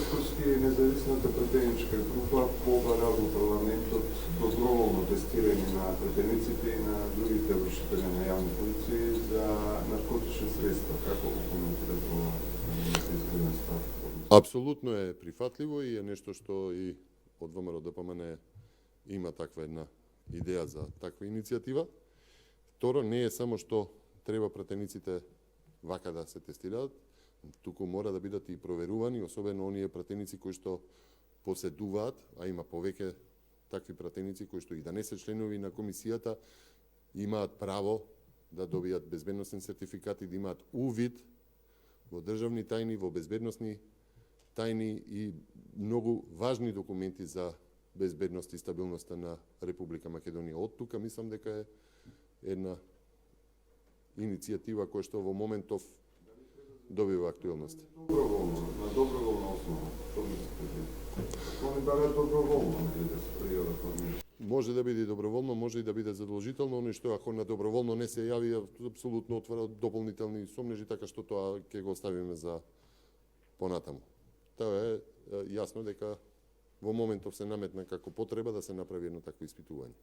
Скорски независната претеничка група побара во парламентот доброволно тестирање на претениците и на другите вршители на јавни функции за наркотични средства. Како го коментирате ова изгледна стvar? Апсолутно е прифатливо и е нешто што и од ВМРО ДПМН има таква една идеја за таква иницијатива. Второ, не е само што треба пратениците вака да се тестираат, туку мора да бидат и проверувани, особено оние пратеници кои што поседуваат, а има повеќе такви пратеници кои што и да не се членови на комисијата, имаат право да добијат безбедносен сертификат и да имаат увид во државни тајни, во безбедносни тајни и многу важни документи за безбедност и стабилноста на Република Македонија. Од тука мислам дека е една иницијатива која што во моментов добива актуелност. Доброволно, на доброволна основа. Што мислите? Они барат доброволно да се пријават. Може да биде доброволно, може и да биде задолжително, но што ако на доброволно не се јави, апсолутно отвара дополнителни сомнежи, така што тоа ќе го оставиме за понатаму. Тоа е јасно дека во моментов се наметна како потреба да се направи едно такво испитување.